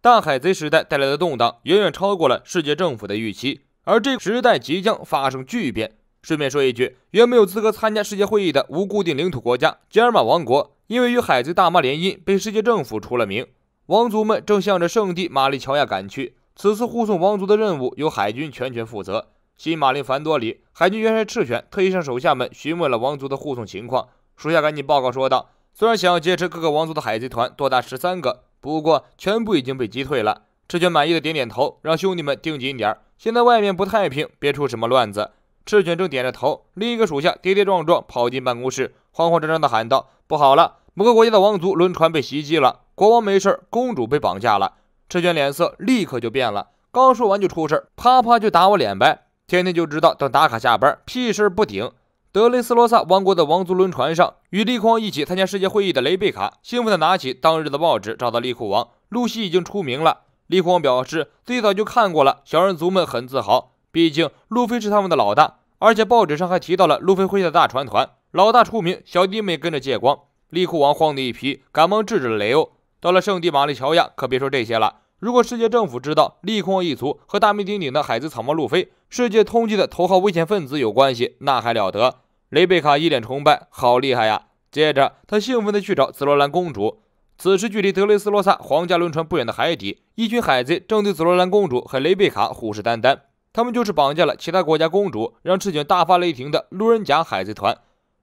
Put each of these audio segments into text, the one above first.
大海贼时代带来的动荡远远超过了世界政府的预期，而这个时代即将发生巨变。顺便说一句，原本有资格参加世界会议的无固定领土国家吉尔玛王国，因为与海贼大妈联姻，被世界政府除了名。王族们正向着圣地马里乔亚赶去，此次护送王族的任务由海军全权负责。新马林凡多里，海军元帅赤犬特意向手下们询问了王族的护送情况，属下赶紧报告说道：虽然想要劫持各个王族的海贼团多达13个，不过全部已经被击退了。赤犬满意的点点头，让兄弟们盯紧点，现在外面不太平，别出什么乱子。赤犬正点着头，另一个属下跌跌撞撞跑进办公室，慌慌张张地喊道：不好了，某个国家的王族轮船被袭击了，国王没事，公主被绑架了。赤犬脸色立刻就变了，刚说完就出事，啪啪就打我脸呗！天天就知道等打卡下班，屁事不顶。德雷斯罗萨王国的王族轮船上，与利库王一起参加世界会议的雷贝卡兴奋地拿起当日的报纸，找到利库王。露西已经出名了。利库王表示自己早就看过了，小人族们很自豪，毕竟路飞是他们的老大，而且报纸上还提到了路飞麾下的大船团，老大出名，小弟们也跟着借光。利库王慌得一批，赶忙制止了雷欧。到了圣地马里乔亚，可别说这些了。如果世界政府知道利库王一族和大名鼎鼎的海贼草帽路飞，世界通缉的头号危险分子有关系，那还了得！雷贝卡一脸崇拜，好厉害呀！接着，他兴奋地去找紫罗兰公主。此时，距离德雷斯罗萨皇家轮船不远的海底，一群海贼正对紫罗兰公主和雷贝卡虎视眈眈。他们就是绑架了其他国家公主，让赤犬大发雷霆的路人甲海贼团。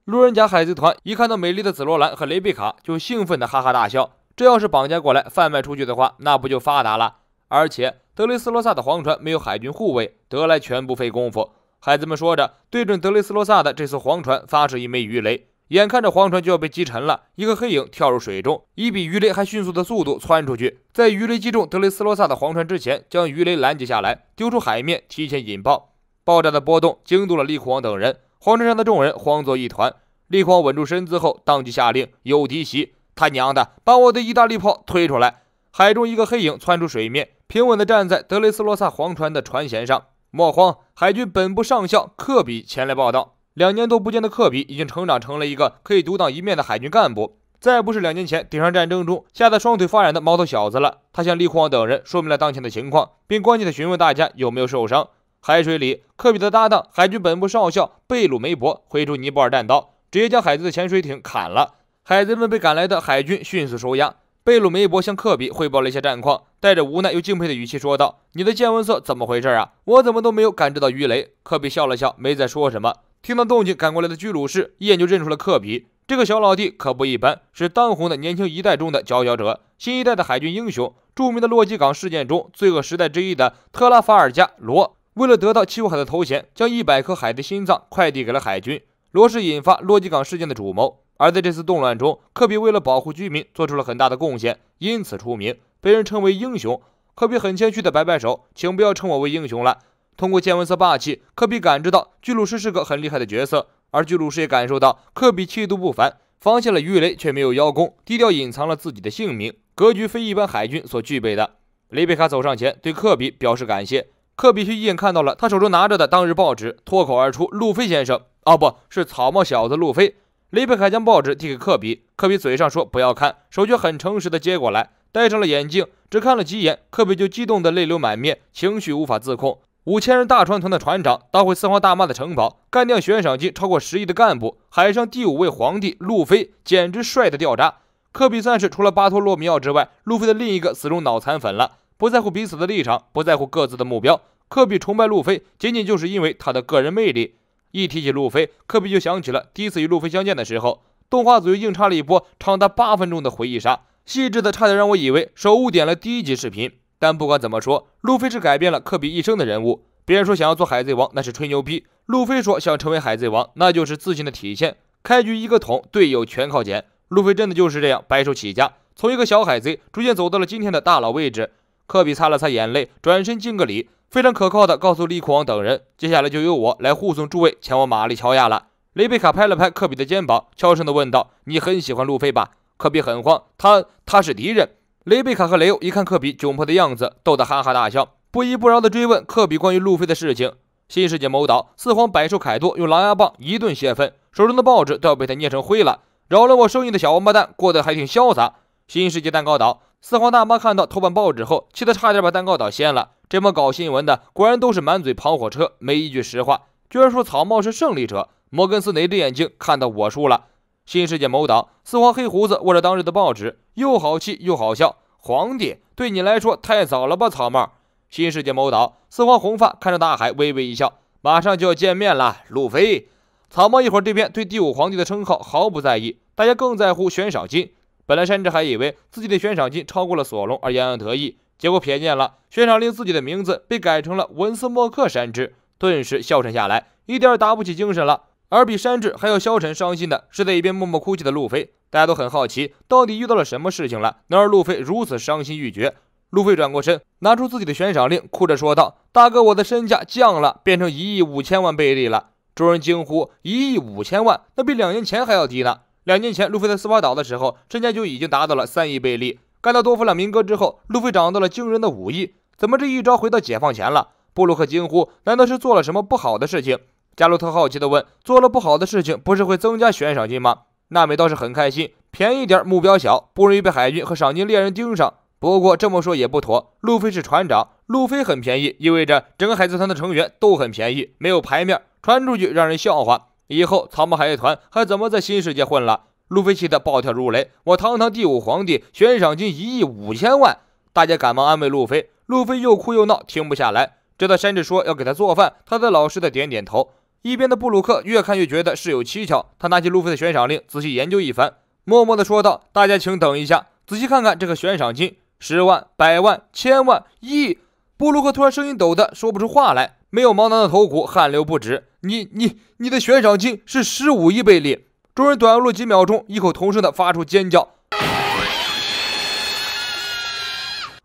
路人甲海贼团一看到美丽的紫罗兰和雷贝卡，就兴奋地哈哈大笑。这要是绑架过来贩卖出去的话，那不就发达了？而且德雷斯罗萨的黄船没有海军护卫，得来全不费工夫。孩子们说着，对准德雷斯罗萨的这艘黄船发射一枚鱼雷，眼看着黄船就要被击沉了，一个黑影跳入水中，以比鱼雷还迅速的速度窜出去，在鱼雷击中德雷斯罗萨的黄船之前，将鱼雷拦截下来，丢出海面，提前引爆。爆炸的波动惊动了利库王等人，黄船上的众人慌作一团。利库王稳住身子后，当即下令有敌袭，他娘的，把我的意大利炮推出来！海中一个黑影窜出水面，平稳地站在德雷斯罗萨黄船的船舷上。莫慌，海军本部上校科比前来报道。2年多不见的科比已经成长成了一个可以独当一面的海军干部，再不是2年前顶上战争中吓得双腿发软的毛头小子了。他向利库王等人说明了当前的情况，并关切地询问大家有没有受伤。海水里，科比的搭档海军本部少校贝鲁梅伯挥出尼泊尔弹刀，直接将海贼的潜水艇砍了。海贼们被赶来的海军迅速收押。贝鲁梅伯向科比汇报了一下战况，带着无奈又敬佩的语气说道：你的见闻色怎么回事啊？我怎么都没有感知到鱼雷。科比笑了笑，没再说什么。听到动静赶过来的居鲁士一眼就认出了科比，这个小老弟可不一般，是当红的年轻一代中的佼佼者，新一代的海军英雄。著名的洛基港事件中罪恶时代之一的特拉法尔加罗，为了得到七武海的头衔，将100颗海的心脏快递给了海军。罗是引发洛基港事件的主谋，而在这次动乱中，科比为了保护居民做出了很大的贡献，因此出名，被人称为英雄。科比很谦虚的摆摆手，请不要称我为英雄了。通过见闻色霸气，科比感知到居鲁士是个很厉害的角色，而居鲁士也感受到科比气度不凡，防下了鱼雷却没有邀功，低调隐藏了自己的性命，格局非一般海军所具备的。雷贝卡走上前对科比表示感谢，科比却一眼看到了他手中拿着的当日报纸，脱口而出：路飞先生，不是草帽小子路飞。雷贝卡将报纸递给科比，科比嘴上说不要看，手却很诚实的接过来，戴上了眼镜，只看了几眼，科比就激动的泪流满面，情绪无法自控。5000人大船团的船长，捣毁4皇大妈的城堡，干掉悬赏金超过10亿的干部，海上第5位皇帝路飞，简直帅的掉渣。科比算是除了巴托洛米奥之外，路飞的另一个死忠脑残粉了，不在乎彼此的立场，不在乎各自的目标。科比崇拜路飞，仅仅就是因为他的个人魅力。一提起路飞，科比就想起了第一次与路飞相见的时候，动画组又硬插了一波长达8分钟的回忆杀，细致的差点让我以为手误点了第1集视频。但不管怎么说，路飞是改变了科比一生的人物。别人说想要做海贼王，那是吹牛逼；路飞说想成为海贼王，那就是自信的体现。开局一个桶，队友全靠捡。路飞真的就是这样白手起家，从一个小海贼逐渐走到了今天的大佬位置。科比擦了擦眼泪，转身敬个礼，非常可靠的告诉利库王等人，接下来就由我来护送诸位前往马里乔亚了。雷贝卡拍了拍科比的肩膀，悄声的问道：你很喜欢路飞吧？科比很慌，他是敌人。雷贝卡和雷欧一看科比窘迫的样子，逗得哈哈大笑，不依不饶地追问科比关于路飞的事情。新世界某岛，4皇百兽凯多用狼牙棒一顿泄愤，手中的报纸都要被他捏成灰了。饶了我生意的小王八蛋，过得还挺潇洒。新世界蛋糕岛，四皇大妈看到头版报纸后，气得差点把蛋糕倒掀了。这么搞新闻的，果然都是满嘴跑火车，没一句实话，居然说草帽是胜利者。摩根斯哪只眼睛看到我输了？新世界某党，四皇黑胡子握着当日的报纸，又好气又好笑。皇帝，对你来说太早了吧，草帽。新世界某岛，四皇红发看着大海微微一笑，马上就要见面了，路飞。草帽一会儿这边对第5皇帝的称号毫不在意，大家更在乎悬赏金。本来山治还以为自己的悬赏金超过了索隆而洋洋得意，结果瞥见了悬赏令自己的名字被改成了文斯莫克山治，顿时消沉下来，一点打不起精神了。而比山治还要消沉伤心的是在一边默默哭泣的路飞，大家都很好奇到底遇到了什么事情了，能让路飞如此伤心欲绝。路飞转过身，拿出自己的悬赏令，哭着说道：大哥，我的身价降了，变成1亿5千万贝利了。众人惊呼：1亿5千万，那比2年前还要低呢。2年前路飞在斯巴岛的时候，身价就已经达到了3亿贝利，干到多弗朗明哥之后，路飞涨到了惊人的5亿，怎么这一招回到解放前了？布鲁克惊呼：难道是做了什么不好的事情？加洛特好奇地问：做了不好的事情不是会增加悬赏金吗？娜美倒是很开心，便宜点，目标小，不容易被海军和赏金猎人盯上。不过这么说也不妥，路飞是船长，路飞很便宜，意味着整个海贼团的成员都很便宜，没有牌面，传出去让人笑话。以后草帽海贼团还怎么在新世界混了？路飞气得暴跳如雷，我堂堂第5皇帝，悬赏金1亿5千万！大家赶忙安慰路飞，路飞又哭又闹，停不下来。直到山治说要给他做饭，他才老实的点点头。一边的布鲁克越看越觉得事有蹊跷，他拿起路飞的悬赏令仔细研究一番，默默地说道：大家请等一下，仔细看看这个悬赏金，10万、100万、1000万、亿。布鲁克突然声音抖得说不出话来，没有毛囊的头骨汗流不止。你的悬赏金是15亿贝利！众人短路几秒钟，异口同声地发出尖叫。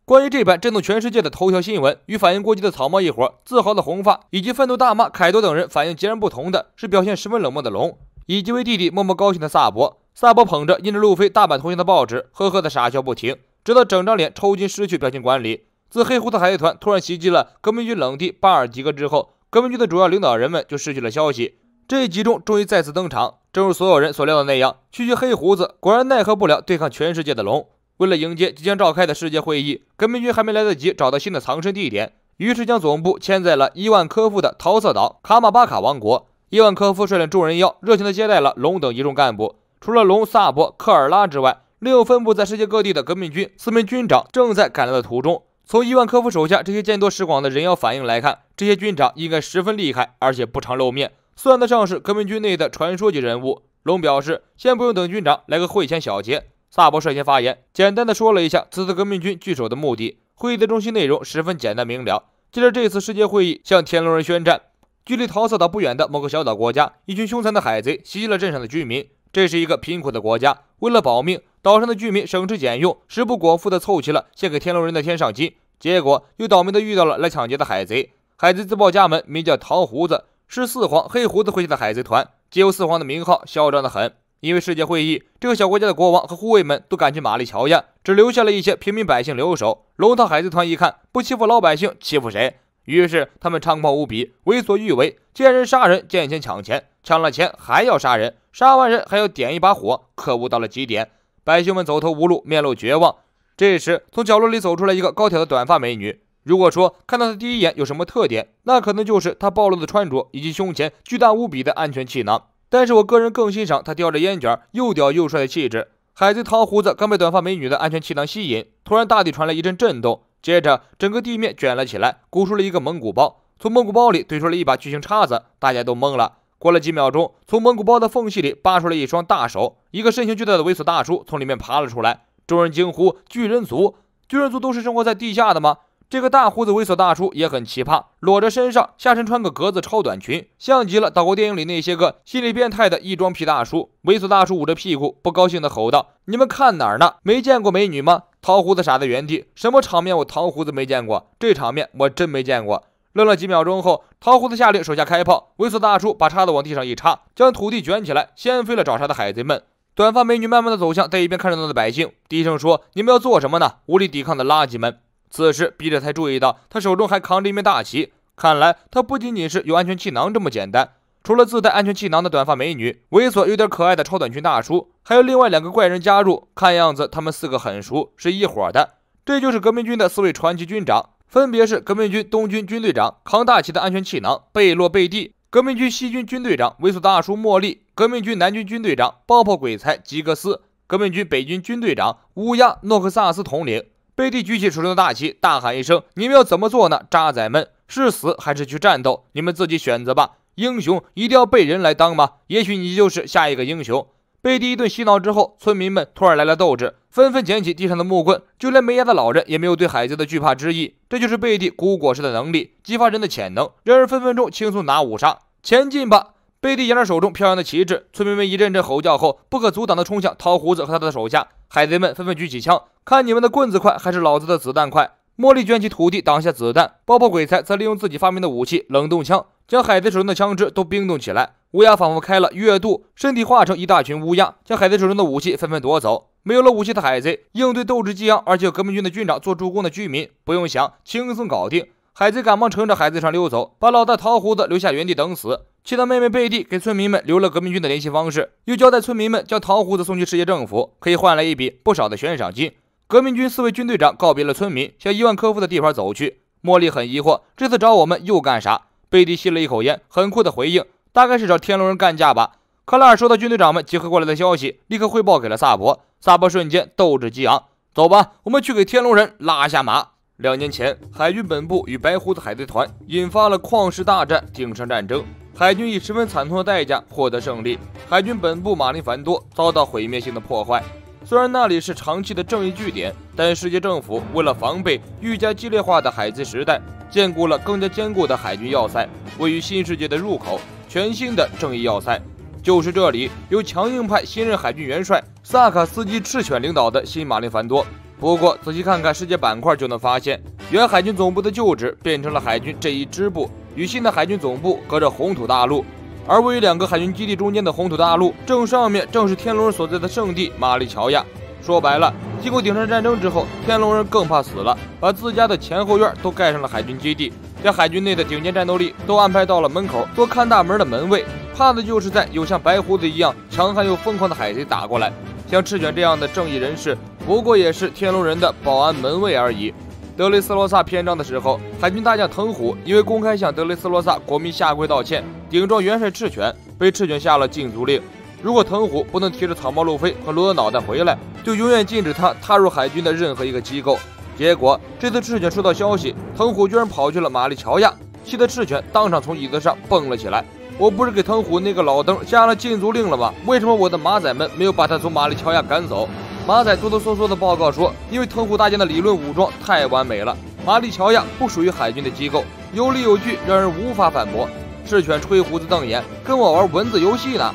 关于这版震动全世界的头条新闻，与反应过激的草帽一伙、自豪的红发以及愤怒大妈凯多等人反应截然不同的是，表现十分冷漠的龙，以及为弟弟默默高兴的萨博。萨博捧着印着路飞大版头像的报纸，呵呵的傻笑不停，直到整张脸抽筋失去表情管理。自黑胡子海贼团突然袭击了革命军冷地巴尔迪格之后，革命军的主要领导人们就失去了消息。这一集中终于再次登场，正如所有人所料的那样，区区黑胡子果然奈何不了对抗全世界的龙。为了迎接即将召开的世界会议，革命军还没来得及找到新的藏身地点，于是将总部迁在了伊万科夫的桃色岛卡马巴卡王国。伊万科夫率领众人妖热情地接待了龙等一众干部，除了龙、萨博、科尔拉之外，另有分布在世界各地的革命军4名军长正在赶来的途中。从伊万科夫手下这些见多识广的人妖反应来看，这些军长应该十分厉害，而且不常露面，算得上是革命军内的传说级人物。龙表示先不用等军长，来个会前小结。萨博率先发言，简单的说了一下此次革命军聚首的目的。会议的中心内容十分简单明了，接着这次世界会议向天龙人宣战。距离桃色岛不远的某个小岛国家，一群凶残的海贼袭击了镇上的居民。这是一个贫苦的国家，为了保命，岛上的居民省吃俭用，食不果腹的凑齐了献给天龙人的天上金。结果又倒霉的遇到了来抢劫的海贼。海贼自报家门，名叫桃胡子，是4皇黑胡子麾下的海贼团，皆有4皇的名号，嚣张的很。因为世界会议，这个小国家的国王和护卫们都赶去马利乔亚，只留下了一些平民百姓留守。龙套海贼团一看不欺负老百姓，欺负谁？于是他们猖狂无比，为所欲为，见人杀人，见钱抢钱，抢了钱还要杀人，杀完人还要点一把火，可恶到了极点。百姓们走投无路，面露绝望。这时从角落里走出来一个高挑的短发美女。如果说看到她第一眼有什么特点，那可能就是她暴露的穿着以及胸前巨大无比的安全气囊。但是我个人更欣赏她叼着烟卷又屌又帅的气质。海贼桃胡子刚被短发美女的安全气囊吸引，突然大地传来一阵震动，接着整个地面卷了起来，鼓出了一个蒙古包，从蒙古包里推出了一把巨型叉子，大家都懵了。过了几秒钟，从蒙古包的缝隙里扒出了一双大手，一个身形巨大的猥琐大叔从里面爬了出来。众人惊呼：巨人族！巨人族都是生活在地下的吗？这个大胡子猥琐大叔也很奇葩，裸着身上，下身穿个格子超短裙，像极了岛国电影里那些个心理变态的异装癖大叔。猥琐大叔捂着屁股，不高兴地吼道：你们看哪儿呢？没见过美女吗？桃胡子傻在原地，什么场面我桃胡子没见过，这场面我真没见过。愣了几秒钟后，桃胡子下令手下开炮，猥琐大叔把叉子往地上一插，将土地卷起来，掀飞了找茬的海贼们。短发美女慢慢地走向在一边看热闹的百姓，低声说：你们要做什么呢？无力抵抗的垃圾们！此时笔者才注意到他手中还扛着一面大旗，看来他不仅仅是有安全气囊这么简单。除了自带安全气囊的短发美女、猥琐有点可爱的超短裙大叔，还有另外2个怪人加入。看样子他们4个很熟，是一伙的。这就是革命军的4位传奇军长，分别是革命军东军军队长扛大旗的安全气囊贝洛贝蒂，革命军西军军队长猥琐大叔莫利，革命军南军军队长爆破鬼才吉格斯，革命军北军军队长乌鸦诺克萨斯统领。贝蒂举起手中的大旗，大喊一声：“你们要怎么做呢？渣仔们，是死还是去战斗？你们自己选择吧。英雄一定要被人来当吗？也许你就是下一个英雄。”贝蒂一顿洗脑之后，村民们突然来了斗志，纷纷捡起地上的木棍，就连没牙的老人也没有对海贼的惧怕之意。这就是贝蒂鼓舞果实的能力，激发人的潜能，让人分分钟轻松拿5杀。前进吧！贝蒂扬着手中飘扬的旗帜，村民们一阵阵吼叫后，不可阻挡地冲向桃胡子和他的手下。海贼们纷纷举起枪，看你们的棍子快还是老子的子弹快！茉莉卷起土地挡下子弹，爆破鬼才则利用自己发明的武器冷冻枪，将海贼手中的枪支都冰冻起来。乌鸦仿佛开了月度，身体化成一大群乌鸦，将海贼手中的武器纷纷夺走。没有了武器的海贼应对斗志激昂，而且有革命军的军长做助攻的居民，不用想，轻松搞定。海贼赶忙乘着海贼船溜走，把老大桃胡子留下原地等死。气的妹妹贝蒂给村民们留了革命军的联系方式，又交代村民们将桃胡子送去世界政府，可以换来一笔不少的悬赏金。革命军4位军队长告别了村民，向伊万科夫的地盘走去。茉莉很疑惑，这次找我们又干啥？贝蒂吸了一口烟，很酷的回应，大概是找天龙人干架吧。克拉尔收到军队长们集合过来的消息，立刻汇报给了萨博。萨博瞬间斗志激昂，走吧，我们去给天龙人拉下马。2年前，海军本部与白胡子海贼团引发了旷世大战顶上战争，海军以十分惨痛的代价获得胜利。海军本部马林凡多遭到毁灭性的破坏。虽然那里是长期的正义据点，但世界政府为了防备愈加激烈化的海贼时代，建构了更加坚固的海军要塞，位于新世界的入口，全新的正义要塞就是这里，由强硬派新任海军元帅萨卡斯基赤犬领导的新马林凡多。不过仔细看看世界板块就能发现，原海军总部的旧址变成了海军这一支部，与新的海军总部隔着红土大陆。而位于2个海军基地中间的红土大陆正上面正是天龙人所在的圣地马里乔亚。说白了，经过顶上战争之后，天龙人更怕死了，把自家的前后院都盖上了海军基地，将海军内的顶尖战斗力都安排到了门口做看大门的门卫，怕的就是在有像白胡子一样强悍又疯狂的海贼打过来。像赤犬这样的正义人士，不过也是天龙人的保安门卫而已。德雷斯罗萨篇章的时候，海军大将藤虎因为公开向德雷斯罗萨国民下跪道歉，顶撞元帅赤犬，被赤犬下了禁足令。如果藤虎不能提着草帽路飞和罗德脑袋回来，就永远禁止他踏入海军的任何一个机构。结果这次赤犬收到消息，藤虎居然跑去了马里乔亚，气得赤犬当场从椅子上蹦了起来。我不是给藤虎那个老登下了禁足令了吗？为什么我的马仔们没有把他从马里乔亚赶走？马仔哆哆嗦嗦的报告说，因为藤虎大将的理论武装太完美了，马里乔亚不属于海军的机构，有理有据，让人无法反驳。赤犬吹胡子瞪眼，跟我玩文字游戏呢。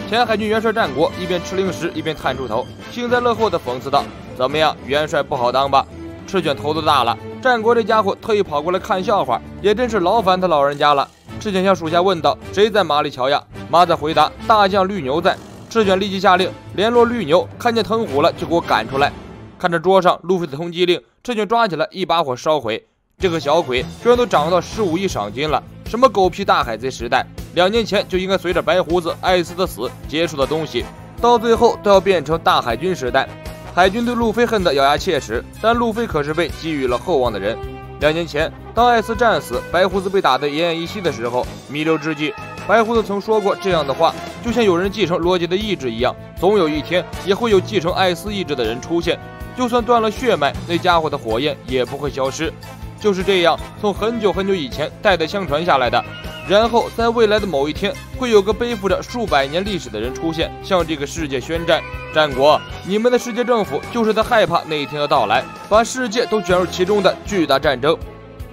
前海军元帅战国一边吃零食一边探出头，幸灾乐祸地讽刺道：“怎么样，元帅不好当吧？”赤犬头都大了，战国这家伙特意跑过来看笑话，也真是劳烦他老人家了。赤犬向属下问道：“谁在马里乔亚？”马仔回答：“大将绿牛在。”赤犬立即下令联络绿牛，看见藤虎了就给我赶出来。看着桌上路飞的通缉令，赤犬抓起来一把火烧毁。这个小鬼居然都涨到15亿赏金了，什么狗屁大海贼时代，2年前就应该随着白胡子艾斯的死结束的东西，到最后都要变成大海军时代。海军对路飞恨得咬牙切齿，但路飞可是被寄予了厚望的人。2年前，当艾斯战死，白胡子被打得奄奄一息的时候，弥留之际，白胡子曾说过这样的话：就像有人继承罗杰的意志一样，总有一天也会有继承艾斯意志的人出现，就算断了血脉，那家伙的火焰也不会消失。就是这样，从很久很久以前代代相传下来的。然后在未来的某一天，会有个背负着数百年历史的人出现，向这个世界宣战。战国，你们的世界政府就是在害怕那一天的到来，把世界都卷入其中的巨大战争。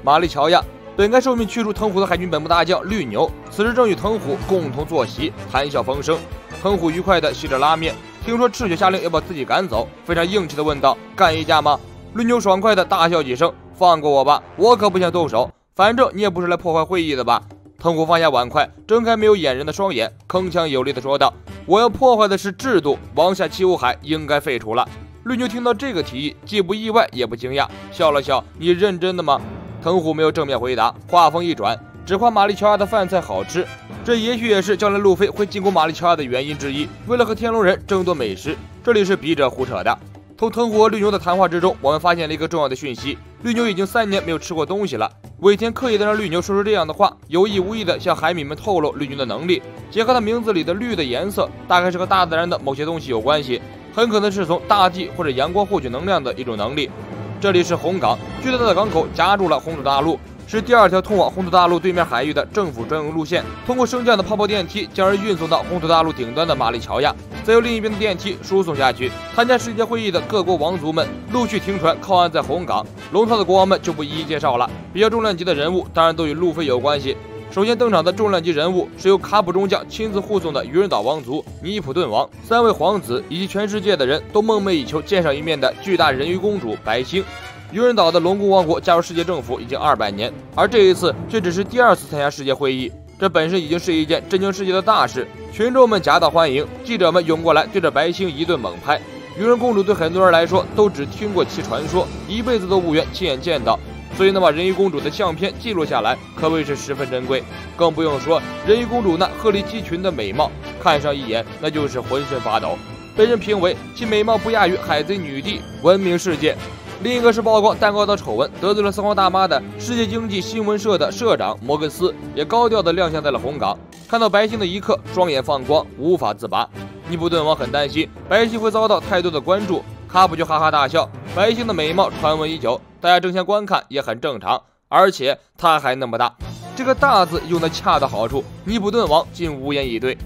马里乔亚本该受命驱逐藤虎的海军本部大将绿牛，此时正与藤虎共同坐席，谈笑风生。藤虎愉快地吸着拉面，听说赤犬下令要把自己赶走，非常硬气地问道：“干一架吗？”绿牛爽快地大笑几声：“放过我吧，我可不想动手，反正你也不是来破坏会议的吧？”藤虎放下碗筷，睁开没有掩人的双眼，铿锵有力地说道：“我要破坏的是制度，王下七武海应该废除了。”绿牛听到这个提议，既不意外也不惊讶，笑了笑：“你认真的吗？”藤虎没有正面回答，话锋一转：“只夸马里乔亚的饭菜好吃，这也许也是将来路飞会进攻马里乔亚的原因之一。为了和天龙人争夺美食，这里是笔者胡扯的。从藤壶和绿牛的谈话之中，我们发现了一个重要的讯息：绿牛已经3年没有吃过东西了。尾田刻意的让绿牛说出这样的话，有意无意的向海米们透露绿牛的能力。结合他名字里的绿的颜色，大概是和大自然的某些东西有关系，很可能是从大地或者阳光获取能量的一种能力。这里是红港，巨大的港口夹住了红土大陆，是第2条通往红土大陆对面海域的政府专用路线。通过升降的泡泡电梯，将人运送到红土大陆顶端的马里乔亚，再由另一边的电梯输送下去。参加世界会议的各国王族们陆续停船靠岸在红港，龙套的国王们就不一一介绍了。比较重量级的人物当然都与路飞有关系。首先登场的重量级人物是由卡普中将亲自护送的鱼人岛王族、尼普顿王、3位皇子以及全世界的人都梦寐以求见上一面的巨大人鱼公主白星。鱼人岛的龙宫王国加入世界政府已经200年，而这一次却只是第2次参加世界会议，这本身已经是一件震惊世界的大事。群众们夹道欢迎，记者们涌过来对着白星一顿猛拍。鱼人公主对很多人来说都只听过其传说，一辈子都无缘亲眼见到，所以能把人鱼公主的相片记录下来，可谓是十分珍贵。更不用说人鱼公主那鹤立鸡群的美貌，看上一眼那就是浑身发抖，被人评为其美貌不亚于海贼女帝，闻名世界。另一个是曝光蛋糕的丑闻得罪了三皇大妈的世界经济新闻社的社长摩根斯，也高调的亮相在了红港。看到白星的一刻，双眼放光，无法自拔。尼普顿王很担心白星会遭到太多的关注，卡普就哈哈大笑。白星的美貌传闻已久，大家争相观看也很正常，而且她还那么大，这个大字用的恰到好处，尼普顿王竟无言以对。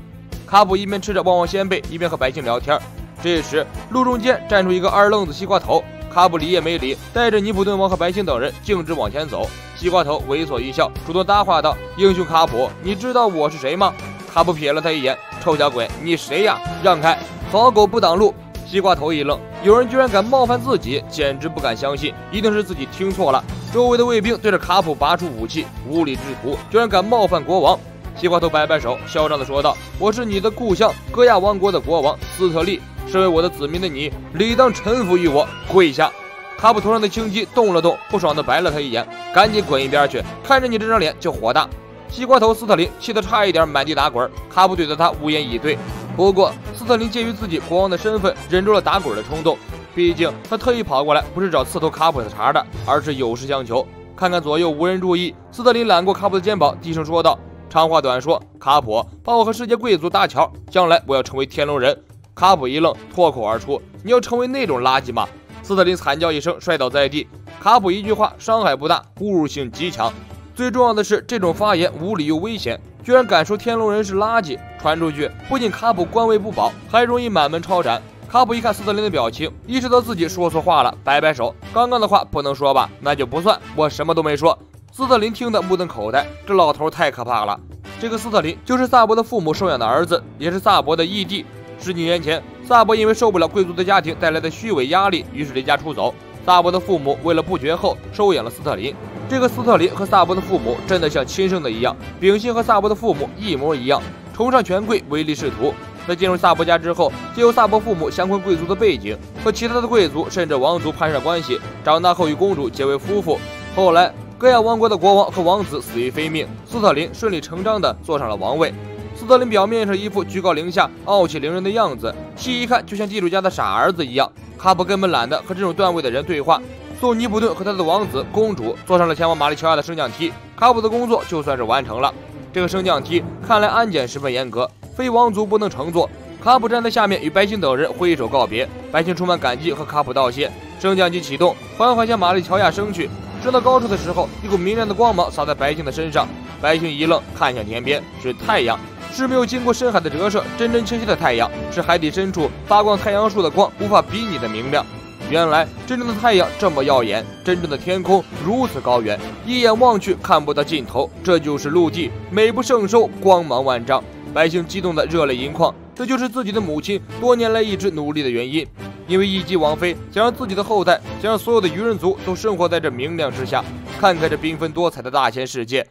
卡普一边吃着旺旺仙贝，一边和白星聊天。这时路中间站出一个二愣子西瓜头，卡普理也没理，带着尼普顿王和白星等人径直往前走。西瓜头猥琐一笑，主动搭话道：“英雄卡普，你知道我是谁吗？”卡普瞥了他一眼：“臭小鬼，你谁呀？让开！好狗不挡路！”西瓜头一愣，有人居然敢冒犯自己，简直不敢相信，一定是自己听错了。周围的卫兵对着卡普拔出武器，无礼之徒居然敢冒犯国王。西瓜头摆摆手，嚣张地说道：“我是你的故乡戈亚王国的国王斯特利，身为我的子民的你，理当臣服于我，跪下！”卡普头上的青筋动了动，不爽地白了他一眼：“赶紧滚一边去！看着你这张脸就火大！”西瓜头斯特林气得差一点满地打滚，卡普对着他无言以对。不过斯特林鉴于自己国王的身份，忍住了打滚的冲动，毕竟他特意跑过来不是找刺头卡普的茬的，而是有事相求。看看左右无人注意，斯特林揽过卡普的肩膀，低声说道：“长话短说，卡普，帮我和世界贵族搭桥，将来我要成为天龙人。”卡普一愣，脱口而出：“你要成为那种垃圾吗？”斯特林惨叫一声，摔倒在地。卡普一句话，伤害不大，侮辱性极强。最重要的是，这种发言无理又危险，居然敢说天龙人是垃圾，传出去不仅卡普官位不保，还容易满门抄斩。卡普一看斯特林的表情，意识到自己说错话了，摆摆手：“刚刚的话不能说吧？那就不算，我什么都没说。”斯特林听得目瞪口呆，这老头太可怕了。这个斯特林就是萨博的父母收养的儿子，也是萨博的义弟。10几年前，萨博因为受不了贵族的家庭带来的虚伪压力，于是离家出走。萨博的父母为了不绝后，收养了斯特林。这个斯特林和萨博的父母真的像亲生的一样，秉性和萨博的父母一模一样，崇尚权贵，唯利是图。在进入萨博家之后，借由萨博父母降昆贵族的背景，和其他的贵族甚至王族攀上关系，长大后与公主结为夫妇。后来戈亚王国的国王和王子死于非命，斯特林顺理成章地坐上了王位。斯特林表面上一副居高临下、傲气凌人的样子，细一看就像地主家的傻儿子一样。卡普根本懒得和这种段位的人对话，送尼普顿和他的王子、公主坐上了前往马里乔亚的升降梯。卡普的工作就算是完成了。这个升降梯看来安检十分严格，非王族不能乘坐。卡普站在下面与白星等人挥手告别，白星充满感激和卡普道谢。升降机启动，缓缓向马里乔亚升去。升到高处的时候，一股明亮的光芒洒在白星的身上。白星一愣，看向天边，是太阳，是没有经过深海的折射，真真切切的太阳，是海底深处发光太阳树的光无法比拟的明亮。原来真正的太阳这么耀眼，真正的天空如此高远，一眼望去看不到尽头，这就是陆地，美不胜收，光芒万丈。白星激动的热泪盈眶，这就是自己的母亲多年来一直努力的原因。因为一姬王妃想让自己的后代，想让所有的鱼人族都生活在这明亮之下，看看这缤纷多彩的大千世界。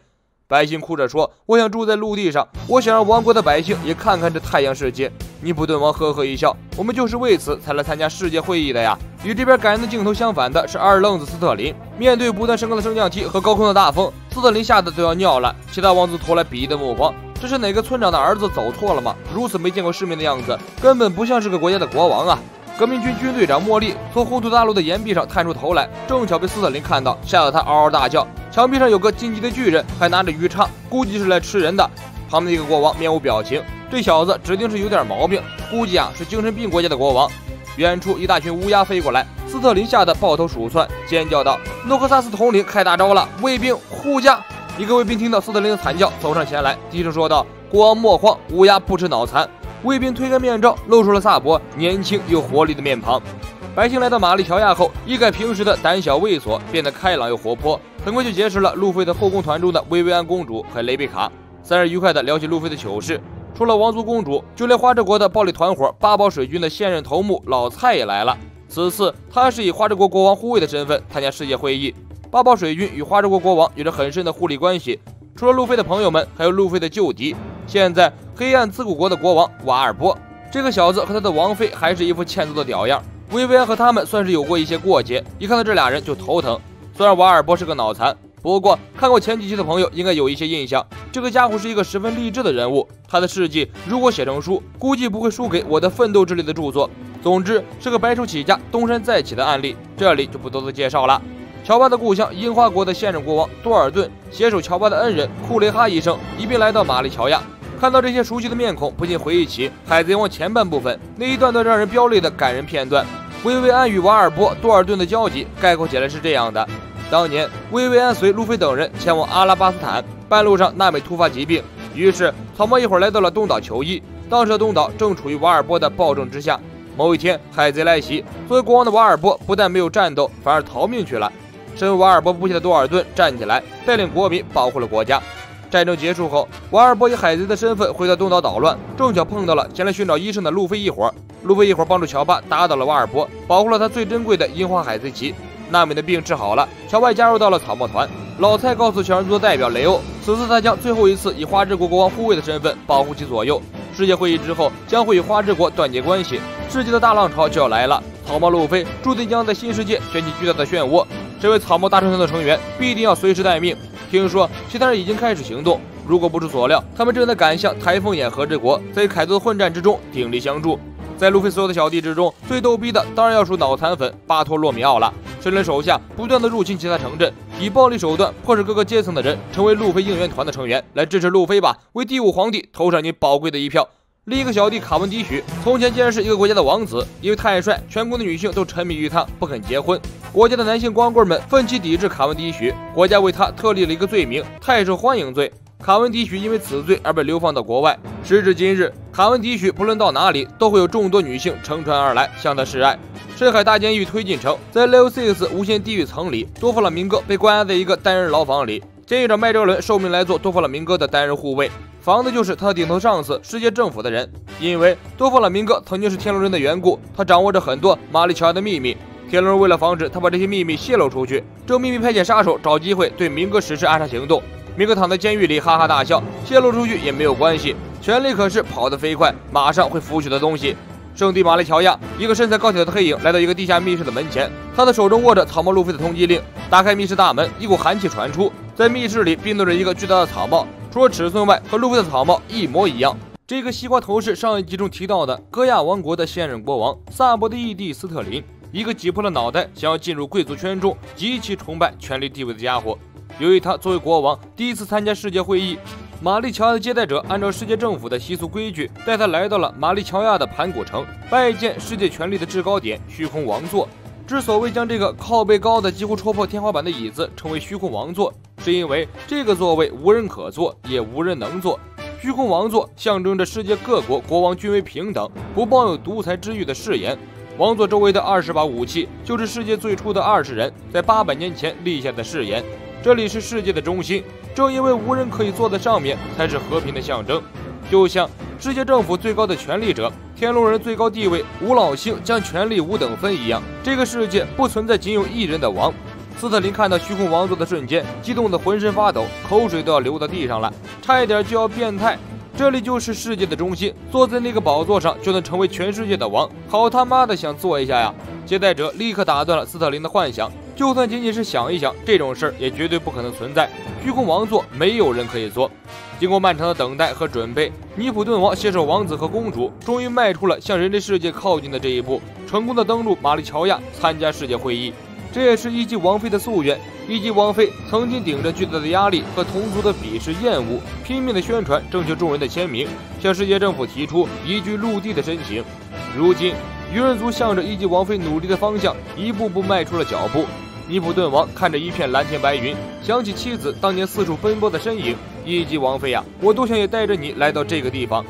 百姓哭着说：“我想住在陆地上，我想让王国的百姓也看看这太阳世界。”尼普顿王呵呵一笑：“我们就是为此才来参加世界会议的呀。”与这边感人的镜头相反的是二愣子斯特林，面对不断升高的升降梯和高空的大风，斯特林吓得都要尿了。其他王子投来鄙夷的目光，这是哪个村长的儿子走错了吗？如此没见过世面的样子，根本不像是个国家的国王啊！革命军军队长莫利从红土大陆的岩壁上探出头来，正巧被斯特林看到，吓得他嗷嗷大叫。墙壁上有个荆棘的巨人，还拿着鱼叉，估计是来吃人的。旁边的一个国王面无表情，这小子指定是有点毛病，估计是精神病国家的国王。远处一大群乌鸦飞过来，斯特林吓得抱头鼠窜，尖叫道：“诺克萨斯统领开大招了！卫兵护驾！”一个卫兵听到斯特林的惨叫，走上前来，低声说道：“国王莫慌，乌鸦不吃脑残。”卫兵推开面罩，露出了萨博年轻又活力的面庞。百姓来到玛丽乔亚后，一改平时的胆小畏缩，变得开朗又活泼。很快就结识了路飞的后宫团中的薇薇安公主和雷贝卡，三人愉快地聊起路飞的糗事。除了王族公主，就连花之国的暴力团伙八宝水军的现任头目老蔡也来了。此次他是以花之国国王护卫的身份参加世界会议。八宝水军与花之国国王有着很深的互利关系，除了路飞的朋友们，还有路飞的旧敌。现在黑暗自古国的国王瓦尔波，这个小子和他的王妃还是一副欠揍的屌样。薇薇安和他们算是有过一些过节，一看到这俩人就头疼。虽然瓦尔波是个脑残，不过看过前几期的朋友应该有一些印象，这个家伙是一个十分励志的人物。他的事迹如果写成书，估计不会输给我的奋斗之类的著作。总之是个白手起家东山再起的案例，这里就不多做介绍了。乔巴的故乡樱花国的现任国王多尔顿携手乔巴的恩人库雷哈医生一并来到玛丽乔亚。看到这些熟悉的面孔，不禁回忆起《海贼王》前半部分那一段段让人飙泪的感人片段。薇薇安与瓦尔波、多尔顿的交集概括起来是这样的：当年薇薇安随路飞等人前往阿拉巴斯坦，半路上娜美突发疾病，于是草帽一伙来到了东岛求医。当时的东岛正处于瓦尔波的暴政之下。某一天海贼来袭，作为国王的瓦尔波不但没有战斗，反而逃命去了。身为瓦尔波部下的多尔顿站起来，带领国民保护了国家。战争结束后，瓦尔波以海贼的身份回到东岛捣乱，正巧碰到了前来寻找医生的路飞一伙。路飞一伙帮助乔巴打倒了瓦尔波，保护了他最珍贵的樱花海贼旗。娜美的病治好了，乔巴加入到了草帽团。老蔡告诉小人族的代表雷欧，此次他将最后一次以花之国国王护卫的身份保护其左右。世界会议之后将会与花之国断绝关系，世界的大浪潮就要来了。草帽路飞注定将在新世界掀起巨大的漩涡。这位草帽大船团的成员必定要随时待命。听说其他人已经开始行动，如果不出所料，他们正在赶向台风眼和之国，在凯多的混战之中鼎力相助。在路飞所有的小弟之中，最逗逼的当然要数脑残粉巴托洛米奥了。率领手下不断的入侵其他城镇，以暴力手段迫使各个阶层的人成为路飞应援团的成员，来支持路飞吧，为第五皇帝投上你宝贵的一票。另一个小弟卡文迪许，从前竟然是一个国家的王子，因为太帅，全国的女性都沉迷于他，不肯结婚。国家的男性光棍们奋起抵制卡文迪许，国家为他特立了一个罪名——太受欢迎罪。卡文迪许因为此罪而被流放到国外。时至今日，卡文迪许不论到哪里，都会有众多女性乘船而来向他示爱。深海大监狱推进城，在 Level 6无限地狱层里，多弗朗明哥被关押在一个单人牢房里。监狱长麦哲伦受命来做多弗朗明哥的单人护卫，防的就是他顶头上司世界政府的人。因为多弗朗明哥曾经是天龙人的缘故，他掌握着很多玛丽乔亚的秘密。天龙人为了防止他把这些秘密泄露出去，正秘密派遣杀手找机会对明哥实施暗杀行动。明哥躺在监狱里哈哈大笑，泄露出去也没有关系，权力可是跑得飞快，马上会腐朽的东西。圣地玛丽乔亚，一个身材高挑的黑影来到一个地下密室的门前，他的手中握着草帽路飞的通缉令。打开密室大门，一股寒气传出，在密室里并坐着一个巨大的草帽，除了尺寸外，和路飞的草帽一模一样。这个西瓜头是上一集中提到的戈亚王国的现任国王萨博的义弟斯特林，一个挤破了脑袋想要进入贵族圈中极其崇拜权力地位的家伙。由于他作为国王第一次参加世界会议，玛丽乔亚的接待者按照世界政府的习俗规矩，带他来到了玛丽乔亚的盘古城，拜见世界权力的制高点虚空王座。之所以将这个靠背高的几乎戳破天花板的椅子称为虚空王座，是因为这个座位无人可坐，也无人能坐。虚空王座象征着世界各国国王均为平等，不抱有独裁之欲的誓言。王座周围的20把武器，就是世界最初的20人在800年前立下的誓言。这里是世界的中心，正因为无人可以坐在上面，才是和平的象征。就像世界政府最高的权力者，天龙人最高地位吴老星将权力5等分一样，这个世界不存在仅有一人的王。斯特林看到虚空王座的瞬间，激动得浑身发抖，口水都要流到地上了，差一点就要变态。这里就是世界的中心，坐在那个宝座上就能成为全世界的王，好他妈的想坐一下呀！接待者立刻打断了斯特林的幻想，就算仅仅是想一想，这种事儿也绝对不可能存在。虚空王座没有人可以坐。经过漫长的等待和准备，尼普顿王携手王子和公主，终于迈出了向人类世界靠近的这一步，成功的登陆马里乔亚参加世界会议。这也是一级王妃的夙愿。一级王妃曾经顶着巨大的压力和同族的鄙视厌恶，拼命的宣传，征求众人的签名，向世界政府提出移居陆地的申请。如今鱼人族向着一级王妃努力的方向一步步迈出了脚步。尼普顿王看着一片蓝天白云，想起妻子当年四处奔波的身影。一级王妃呀，我都想也带着你来到这个地方。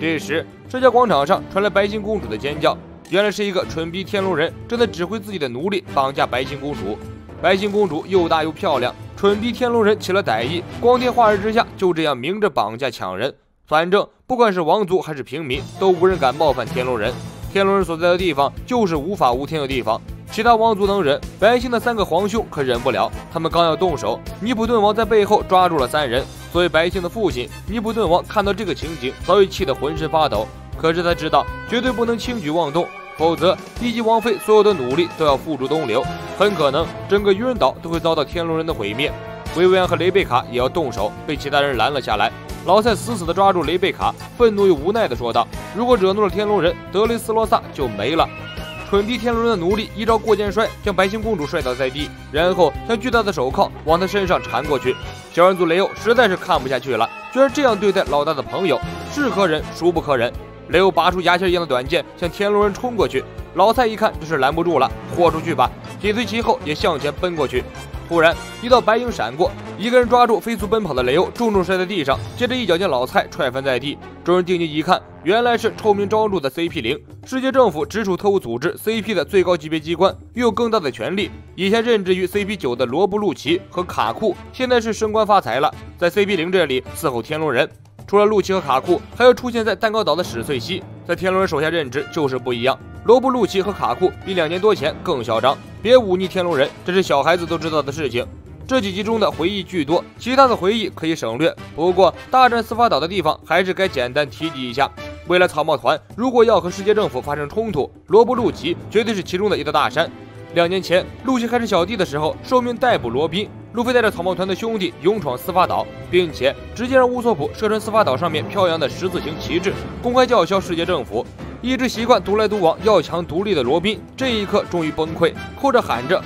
这时社交广场上传来白星公主的尖叫，原来是一个蠢逼天龙人正在指挥自己的奴隶绑架白星公主。白星公主又大又漂亮，蠢逼天龙人起了歹意，光天化日之下就这样明着绑架抢人。反正不管是王族还是平民，都无人敢冒犯天龙人。天龙人所在的地方就是无法无天的地方，其他王族能忍，白星的3个皇兄可忍不了。他们刚要动手，尼普顿王在背后抓住了3人。作为白星的父亲，尼普顿王看到这个情景，早已气得浑身发抖。可是他知道绝对不能轻举妄动，否则一级王妃所有的努力都要付诸东流，很可能整个愚人岛都会遭到天龙人的毁灭。薇薇安和雷贝卡也要动手，被其他人拦了下来。老蔡死死地抓住雷贝卡，愤怒又无奈地说道：“如果惹怒了天龙人，德雷斯罗萨就没了。”蠢逼天龙人的奴隶一招过肩摔，将白星公主摔倒在地，然后将巨大的手铐往她身上缠过去。小人族雷欧实在是看不下去了，居然这样对待老大的朋友，是可忍孰不可忍。雷欧拔出牙签一样的短剑向天龙人冲过去，老蔡一看这是拦不住了，豁出去吧，紧随其后也向前奔过去。突然一道白影闪过，一个人抓住飞速奔跑的雷欧，重重摔在地上，接着一脚将老蔡踹翻在地。众人定睛一看，原来是臭名昭著的 CP0， 世界政府直属特务组织 CP 的最高级别机关，拥有更大的权力。以前任职于 CP9 的罗布路奇和卡库，现在是升官发财了，在 CP0 这里伺候天龙人。除了路奇和卡库，还有出现在蛋糕岛的史翠西，在天龙人手下任职就是不一样。罗布路奇和卡库比2年多前更嚣张，别忤逆天龙人，这是小孩子都知道的事情。这几集中的回忆巨多，其他的回忆可以省略。不过大战司法岛的地方还是该简单提及一下。未来草帽团如果要和世界政府发生冲突，罗布路奇绝对是其中的一道大山。2年前，路奇还是小弟的时候，受命逮捕罗宾。路飞带着草帽团的兄弟勇闯司法岛，并且直接让乌索普射穿司法岛上面飘扬的十字形旗帜，公开叫嚣世界政府。一直习惯独来独往、要强独立的罗宾，这一刻终于崩溃，哭着喊着：“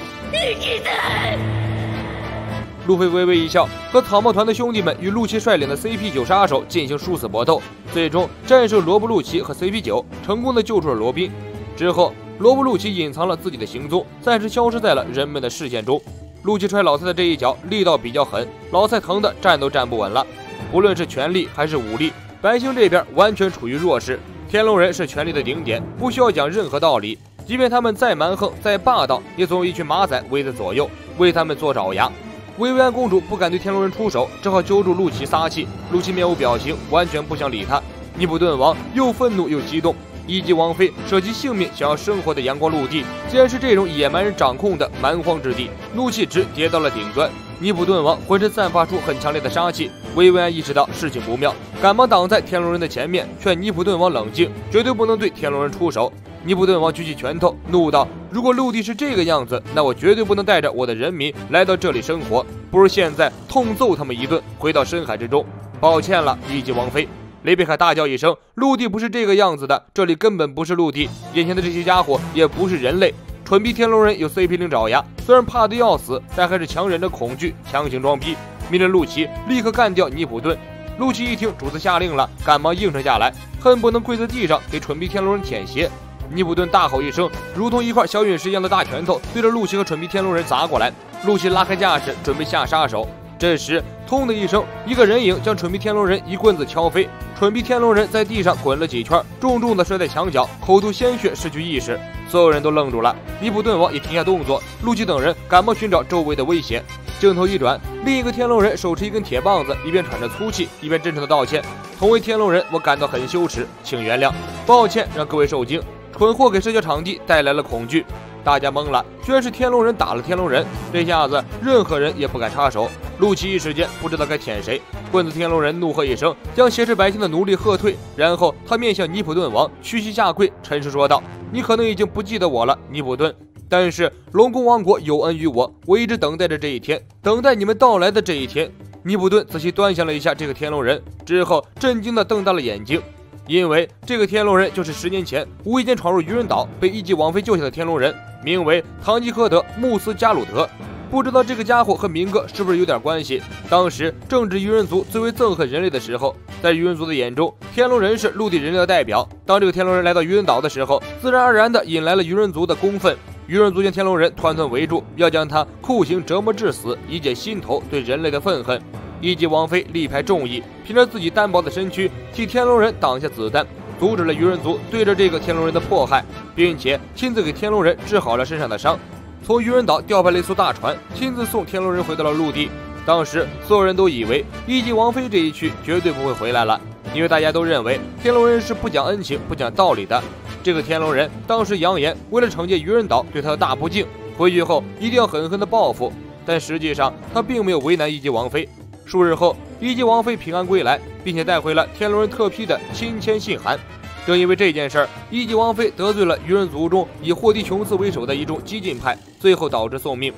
路飞微微一笑，和草帽团的兄弟们与路奇率领的 CP9 杀手进行殊死搏斗，最终战胜罗布路奇和 CP9，成功的救出了罗宾。之后，罗布路奇隐藏了自己的行踪，暂时消失在了人们的视线中。路奇踹老蔡的这一脚力道比较狠，老蔡疼的站都站不稳了。无论是权力还是武力，白星这边完全处于弱势。天龙人是权力的顶点，不需要讲任何道理，即便他们再蛮横再霸道，也总有一群马仔围在左右，为他们做爪牙。薇薇安公主不敢对天龙人出手，只好揪住路奇撒气。路奇面无表情，完全不想理他。尼普顿王又愤怒又激动，一级王妃舍弃性命想要生活的阳光陆地，竟然是这种野蛮人掌控的蛮荒之地，怒气值跌到了顶端。尼普顿王浑身散发出很强烈的杀气，薇薇安意识到事情不妙，赶忙挡在天龙人的前面，劝尼普顿王冷静，绝对不能对天龙人出手。尼普顿王举起拳头，怒道：“如果陆地是这个样子，那我绝对不能带着我的人民来到这里生活，不如现在痛揍他们一顿，回到深海之中。抱歉了，一级王妃。”雷贝卡大叫一声：“陆地不是这个样子的，这里根本不是陆地，眼前的这些家伙也不是人类。蠢逼天龙人有 CP0 爪牙，虽然怕得要死，但还是强忍着恐惧，强行装逼，命令路奇立刻干掉尼普顿。”路奇一听主子下令了，赶忙应承下来，恨不能跪在地上给蠢逼天龙人舔鞋。尼普顿大吼一声，如同一块小陨石一样的大拳头对着路奇和蠢逼天龙人砸过来。路奇拉开架势，准备下杀手。这时，通的一声，一个人影将蠢逼天龙人一棍子敲飞，蠢逼天龙人在地上滚了几圈，重重的摔在墙角，口吐鲜血，失去意识。所有人都愣住了，尼普顿王也停下动作，路奇等人赶忙寻找周围的危险。镜头一转，另一个天龙人手持一根铁棒子，一边喘着粗气，一边真诚的道歉：“同为天龙人，我感到很羞耻，请原谅，抱歉让各位受惊。蠢货给社交场地带来了恐惧。”大家懵了，居然是天龙人打了天龙人，这下子任何人也不敢插手。陆琪一时间不知道该舔谁。棍子天龙人怒喝一声，将挟持百姓的奴隶喝退，然后他面向尼普顿王屈膝下跪，沉声说道：“你可能已经不记得我了，尼普顿。但是龙宫王国有恩于我，我一直等待着这一天，等待你们到来的这一天。”尼普顿仔细端详了一下这个天龙人之后，震惊地瞪大了眼睛。因为这个天龙人就是10年前无意间闯入愚人岛被一级王妃救下的天龙人，名为堂吉诃德·穆斯加鲁德。不知道这个家伙和明哥是不是有点关系？当时正值愚人族最为憎恨人类的时候，在愚人族的眼中，天龙人是陆地人类的代表。当这个天龙人来到愚人岛的时候，自然而然地引来了愚人族的公愤。愚人族将天龙人团团围住，要将他酷刑折磨致死，以解心头对人类的愤恨。一级王妃力排众议，凭着自己单薄的身躯替天龙人挡下子弹，阻止了愚人族对着这个天龙人的迫害，并且亲自给天龙人治好了身上的伤。从愚人岛调派了一艘大船，亲自送天龙人回到了陆地。当时所有人都以为一级王妃这一去绝对不会回来了，因为大家都认为天龙人是不讲恩情不讲道理的。这个天龙人当时扬言，为了惩戒愚人岛对他的大不敬，回去后一定要狠狠的报复。但实际上他并没有为难一级王妃。数日后，一级王妃平安归来，并且带回了天龙人特批的亲签信函。正因为这件事儿，一级王妃得罪了愚人族中以霍迪琼斯为首的一众激进派，最后导致送命。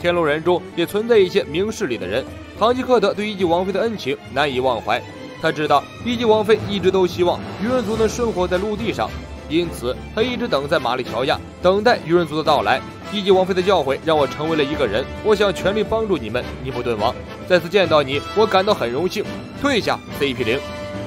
天龙人中也存在一些明事理的人，堂吉诃德对一级王妃的恩情难以忘怀。他知道一级王妃一直都希望愚人族能生活在陆地上，因此他一直等在马里乔亚，等待愚人族的到来。一级王妃的教诲让我成为了一个人，我想全力帮助你们，尼普顿王。再次见到你，我感到很荣幸。退下 CP0。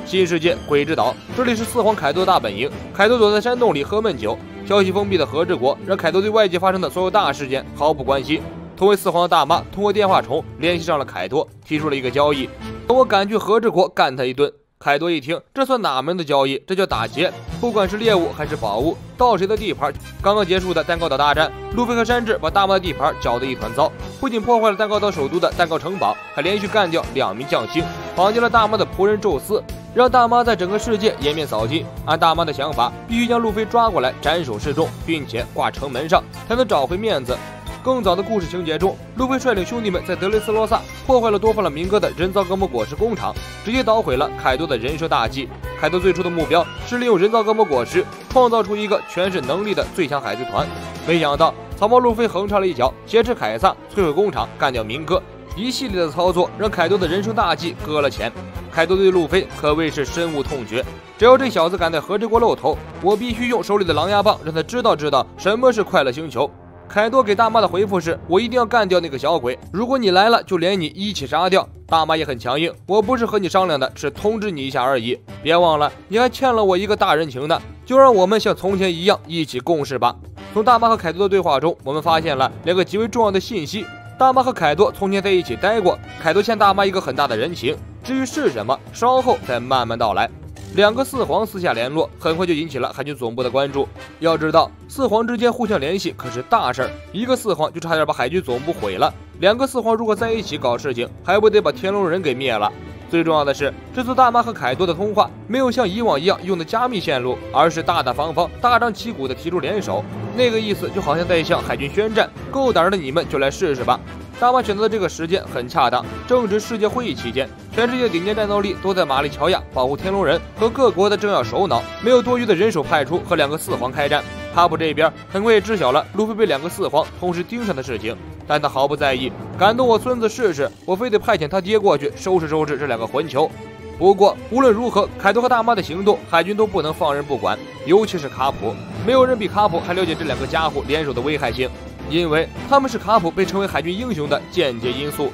新世界鬼之岛，这里是四皇凯多大本营。凯多躲在山洞里喝闷酒，消息封闭的和之国让凯多对外界发生的所有大事件毫不关心。同为四皇的大妈通过电话虫联系上了凯多，提出了一个交易，等我赶去和之国干他一顿。凯多一听，这算哪门的交易？这叫打劫！不管是猎物还是宝物，到谁的地盘？刚刚结束的蛋糕岛大战，路飞和山治把大妈的地盘搅得一团糟，不仅破坏了蛋糕岛首都的蛋糕城堡，还连续干掉2名将星，绑架了大妈的仆人宙斯，让大妈在整个世界颜面扫尽。按大妈的想法，必须将路飞抓过来斩首示众，并且挂城门上，才能找回面子。更早的故事情节中，路飞率领兄弟们在德雷斯罗萨破坏了多弗朗明哥的人造恶魔果实工厂，直接捣毁了凯多的人生大计。凯多最初的目标是利用人造恶魔果实创造出一个全是能力的最强海贼团，没想到草帽路飞横插了一脚，挟持凯撒，摧毁工厂，干掉明哥。一系列的操作让凯多的人生大计搁了浅。凯多对路飞可谓是深恶痛绝，只要这小子敢在和之国露头，我必须用手里的狼牙棒让他知道什么是快乐星球。凯多给大妈的回复是：我一定要干掉那个小鬼，如果你来了，就连你一起杀掉。大妈也很强硬，我不是和你商量的，是通知你一下而已。别忘了，你还欠了我一个大人情呢，就让我们像从前一样一起共事吧。从大妈和凯多的对话中，我们发现了2个极为重要的信息。大妈和凯多从前在一起待过，凯多欠大妈一个很大的人情，至于是什么，稍后再慢慢道来。2个四皇私下联络，很快就引起了海军总部的关注。要知道，四皇之间互相联系可是大事儿，一个四皇就差点把海军总部毁了。2个四皇如果在一起搞事情，还不得把天龙人给灭了？最重要的是，这次大妈和凯多的通话没有像以往一样用的加密线路，而是大大方方、大张旗鼓地提出联手。那个意思就好像在向海军宣战，够胆的你们就来试试吧。大妈选择的这个时间很恰当，正值世界会议期间，全世界顶尖战斗力都在马里乔亚保护天龙人和各国的政要首脑，没有多余的人手派出和2个四皇开战。卡普这边很快也知晓了路飞被2个四皇同时盯上的事情，但他毫不在意，敢动我孙子试试，我非得派遣他爹过去收拾收拾这2个混球。不过无论如何，凯多和大妈的行动，海军都不能放任不管，尤其是卡普，没有人比卡普还了解这2个家伙联手的危害性，因为他们是卡普被称为海军英雄的间接因素。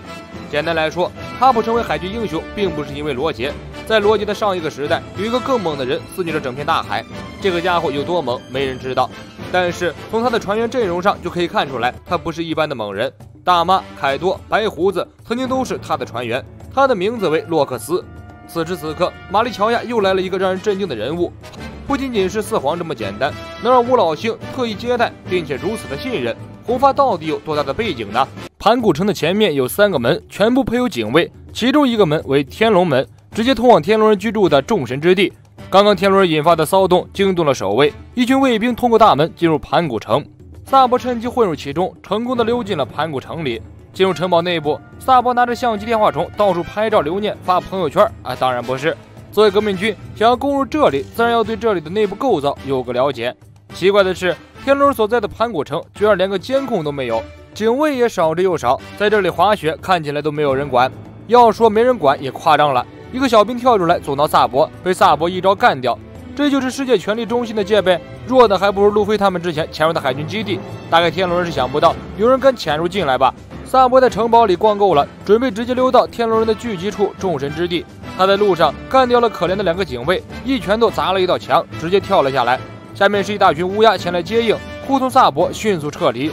简单来说，卡普成为海军英雄并不是因为罗杰，在罗杰的上一个时代，有一个更猛的人肆虐着整片大海，这个家伙有多猛没人知道，但是从他的船员阵容上就可以看出来，他不是一般的猛人。大妈、凯多、白胡子曾经都是他的船员，他的名字为洛克斯。此时此刻，马里乔亚又来了一个让人震惊的人物，不仅仅是四皇这么简单，能让吴老星特意接待并且如此的信任，红发到底有多大的背景呢？盘古城的前面有3个门，全部配有警卫，其中一个门为天龙门，直接通往天龙人居住的众神之地。刚刚天龙人引发的骚动惊动了守卫，一群卫兵通过大门进入盘古城。萨博趁机混入其中，成功的溜进了盘古城里。进入城堡内部，萨博拿着相机、电话筒到处拍照留念，发朋友圈。当然不是。作为革命军，想要攻入这里，自然要对这里的内部构造有个了解。奇怪的是，天龙人所在的盘古城居然连个监控都没有，警卫也少之又少，在这里滑雪看起来都没有人管。要说没人管也夸张了，一个小兵跳出来阻挠萨博，被萨博一招干掉。这就是世界权力中心的戒备，弱的还不如路飞他们之前潜入的海军基地。大概天龙人是想不到有人敢潜入进来吧。萨博在城堡里逛够了，准备直接溜到天龙人的聚集处众神之地。他在路上干掉了可怜的2个警卫，一拳头砸了一道墙，直接跳了下来。下面是一大群乌鸦前来接应，护送萨博迅速撤离。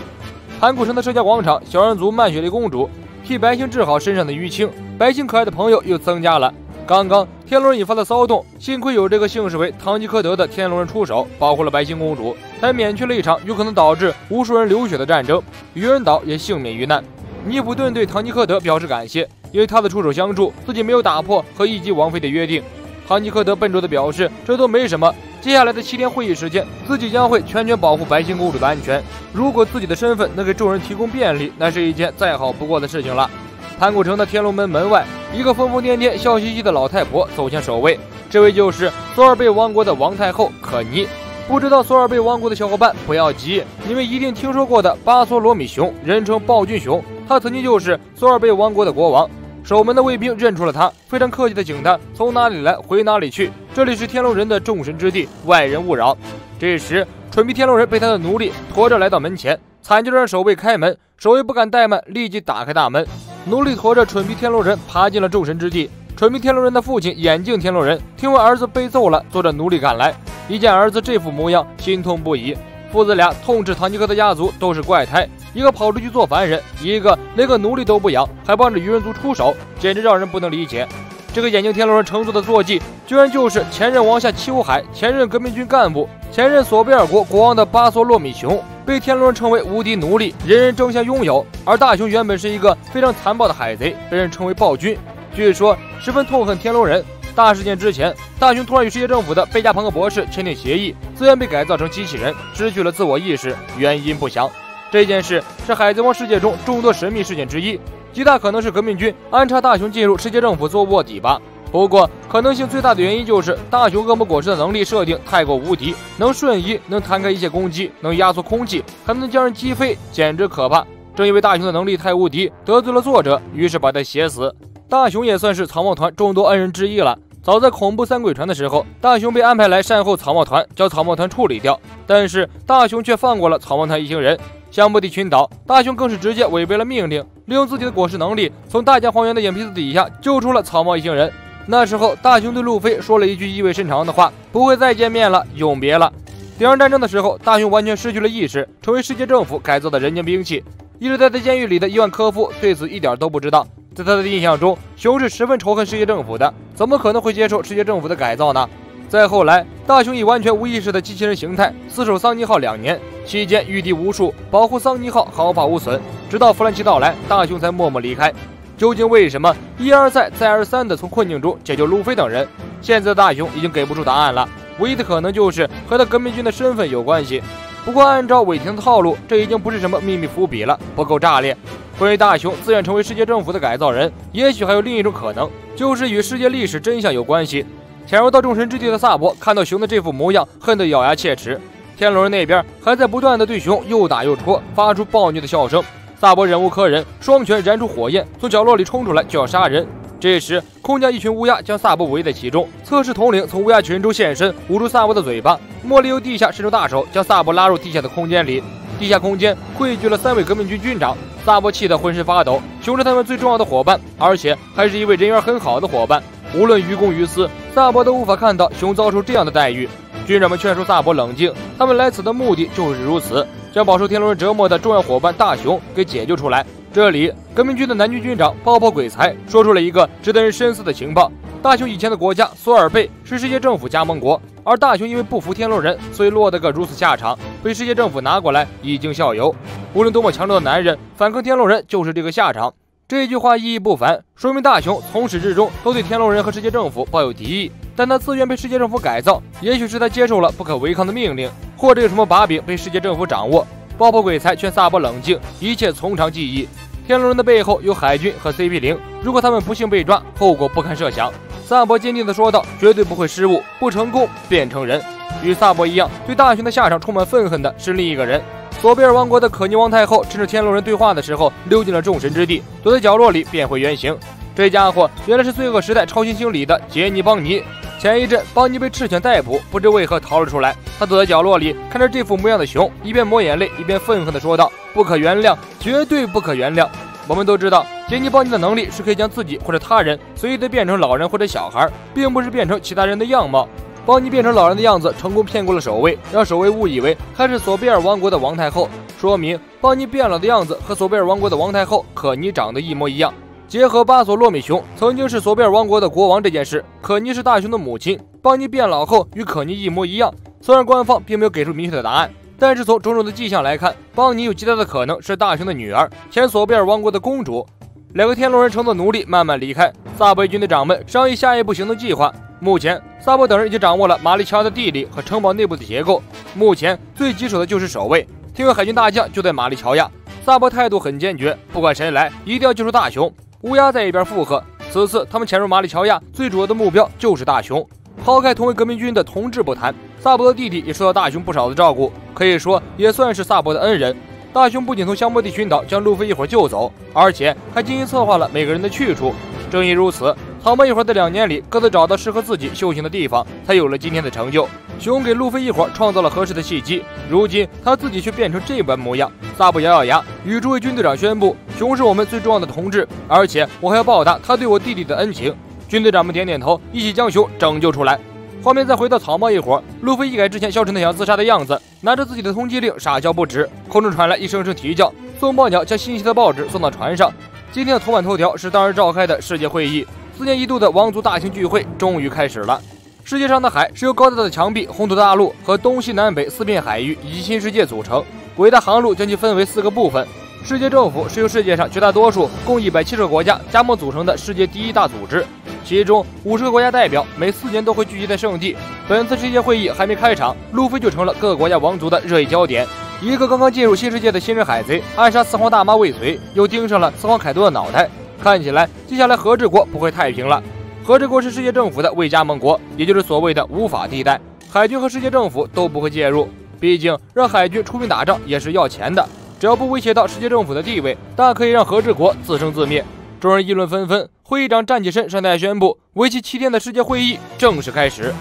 盘古城的社交广场，小人族曼雪莉公主替百姓治好身上的淤青，百姓可爱的朋友又增加了。刚刚天龙人引发的骚动，幸亏有这个姓氏为唐吉诃德的天龙人出手，保护了白星公主，才免去了一场有可能导致无数人流血的战争。愚人岛也幸免于难。尼普顿对唐吉诃德表示感谢，因为他的出手相助，自己没有打破和一击王妃的约定。唐吉诃德笨拙地表示，这都没什么，接下来的7天会议时间，自己将会全权保护白星公主的安全。如果自己的身份能给众人提供便利，那是一件再好不过的事情了。盘古城的天龙门门外，一个疯疯癫癫、笑嘻嘻的老太婆走向守卫，这位就是索尔贝王国的王太后可妮。不知道索尔贝王国的小伙伴不要急，你们一定听说过的巴索罗米熊，人称暴君熊，他曾经就是索尔贝王国的国王。守门的卫兵认出了他，非常客气地请他从哪里来回哪里去，这里是天龙人的众神之地，外人勿扰。这时蠢逼天龙人被他的奴隶驮着来到门前，惨叫让守卫开门，守卫不敢怠慢，立即打开大门。奴隶驮着蠢逼天龙人爬进了众神之地。蠢逼天龙人的父亲眼镜天龙人听闻儿子被揍了，坐着奴隶赶来，一见儿子这副模样，心痛不已。父子俩痛斥唐吉诃德家族都是怪胎，一个跑出去做凡人，一个连个奴隶都不养，还帮着愚人族出手，简直让人不能理解。这个眼镜天龙人乘坐的坐骑，居然就是前任王下七武海、前任革命军干部、前任索贝尔国国王的巴索洛米熊，被天龙人称为无敌奴隶，人人争相拥有。而大雄原本是一个非常残暴的海贼，被人称为暴君，据说十分痛恨天龙人。大事件之前，大雄突然与世界政府的贝加庞克博士签订协议，自愿被改造成机器人，失去了自我意识，原因不详。这件事是海贼王世界中众多神秘事件之一，极大可能是革命军安插大雄进入世界政府做卧底吧。不过可能性最大的原因就是大雄恶魔果实的能力设定太过无敌，能瞬移，能弹开一切攻击，能压缩空气，还能将人击飞，简直可怕。正因为大雄的能力太无敌，得罪了作者，于是把他写死。大雄也算是草帽团众多恩人之一了。早在恐怖三鬼船的时候，大雄被安排来善后草帽团，将草帽团处理掉，但是大雄却放过了草帽团一行人。香波地群岛，大雄更是直接违背了命令，利用自己的果实能力，从大江荒原的眼皮子底下救出了草帽一行人。那时候大雄对路飞说了一句意味深长的话，不会再见面了，永别了。顶上战争的时候，大雄完全失去了意识，成为世界政府改造的人间兵器。一直待在监狱里的伊万科夫对此一点都不知道，在他的印象中，熊是十分仇恨世界政府的，怎么可能会接受世界政府的改造呢？再后来，大雄以完全无意识的机器人形态死守桑尼号2年，期间御敌无数，保护桑尼号毫发无损，直到弗兰奇到来，大雄才默默离开。究竟为什么一而再再而三的从困境中解救路飞等人？现在的大雄已经给不出答案了，唯一的可能就是和他革命军的身份有关系。不过按照尾田的套路，这已经不是什么秘密伏笔了，不够炸裂。关于大雄自愿成为世界政府的改造人，也许还有另一种可能，就是与世界历史真相有关系。潜入到众神之地的萨博看到熊的这副模样，恨得咬牙切齿。天龙人那边还在不断的对熊又打又戳，发出暴虐的笑声。萨博忍无可忍，双拳燃出火焰，从角落里冲出来就要杀人。这时空降一群乌鸦将萨博围在其中，测试统领从乌鸦群中现身，捂住萨博的嘴巴。莫里由地下伸出大手，将萨博拉入地下的空间里。地下空间汇聚了3位革命军军长，萨博气得浑身发抖。熊是他们最重要的伙伴，而且还是一位人缘很好的伙伴。无论于公于私，萨博都无法看到熊遭受这样的待遇。军长们劝说萨博冷静，他们来此的目的就是如此，将饱受天龙人折磨的重要伙伴大雄给解救出来。这里，革命军的南军军长爆破鬼才说出了一个值得人深思的情报：大雄以前的国家索尔贝是世界政府加盟国，而大雄因为不服天龙人，所以落得个如此下场，被世界政府拿过来以儆效尤。无论多么强壮的男人，反抗天龙人就是这个下场。这句话意义不凡，说明大雄从始至终都对天龙人和世界政府抱有敌意，但他自愿被世界政府改造，也许是他接受了不可违抗的命令，或者有什么把柄被世界政府掌握。爆破鬼才劝萨博冷静，一切从长计议。天龙人的背后有海军和 CP0， 如果他们不幸被抓，后果不堪设想。萨博坚定地说道：“绝对不会失误，不成功便成仁。”与萨博一样，对大雄的下场充满愤恨的是另一个人。索贝尔王国的可妮王太后趁着天龙人对话的时候，溜进了众神之地，躲在角落里变回原形。这家伙原来是罪恶时代超新星里的杰尼邦尼。前一阵，邦尼被赤犬逮捕，不知为何逃了出来。他躲在角落里，看着这副模样的熊，一边抹眼泪，一边愤恨地说道：“不可原谅，绝对不可原谅。”我们都知道，杰尼邦尼的能力是可以将自己或者他人随意的变成老人或者小孩，并不是变成其他人的样貌。邦尼变成老人的样子，成功骗过了守卫，让守卫误以为他是索贝尔王国的王太后，说明邦尼变老的样子和索贝尔王国的王太后可妮长得一模一样。结合巴索洛米熊曾经是索贝尔王国的国王这件事，可妮是大雄的母亲，邦尼变老后与可妮一模一样。虽然官方并没有给出明确的答案，但是从种种的迹象来看，邦尼有极大的可能是大雄的女儿，前索贝尔王国的公主。两个天龙人乘坐奴隶慢慢离开，萨博军队长们商议下一步行动计划。目前，萨博等人已经掌握了马里乔亚的地理和城堡内部的结构，目前最棘手的就是守卫。听闻海军大将就在马里乔亚，萨博态度很坚决，不管谁来，一定要救出大雄。乌鸦在一边附和。此次他们潜入马里乔亚，最主要的目标就是大雄。抛开同为革命军的同志不谈，萨博的弟弟也受到大雄不少的照顾，可以说也算是萨博的恩人。大雄不仅从香波地群岛将路飞一伙救走，而且还精心策划了每个人的去处。正因如此，草莓一伙在2年里各自找到适合自己修行的地方，才有了今天的成就。熊给路飞一伙创造了合适的契机，如今他自己却变成这般模样。萨博咬咬牙，与诸位军队长宣布：“熊是我们最重要的同志，而且我还要报答他对我弟弟的恩情。”军队长们点点头，一起将熊拯救出来。画面再回到草帽一伙，路飞一改之前消沉的想要自杀的样子，拿着自己的通缉令傻笑不止。空中传来一声声啼叫，送报鸟将新奇的报纸送到船上。今天的头版头条是当日召开的世界会议，4年一度的王族大型聚会终于开始了。世界上的海是由高大的墙壁、红土大陆和东西南北4片海域以及新世界组成。伟大航路将其分为4个部分。世界政府是由世界上绝大多数共170个国家加盟组成的世界第一大组织，其中50个国家代表每4年都会聚集在圣地。本次世界会议还没开场，路飞就成了各个国家王族的热议焦点。一个刚刚进入新世界的新人海贼暗杀4皇大妈未遂，又盯上了4皇凯多的脑袋，看起来接下来和治国不会太平了。和治国是世界政府的未加盟国，也就是所谓的无法地带，海军和世界政府都不会介入，毕竟让海军出兵打仗也是要钱的，只要不威胁到世界政府的地位，大可以让和治国自生自灭。众人议论纷纷，会议长站起身上台宣布，为期7天的世界会议正式开始。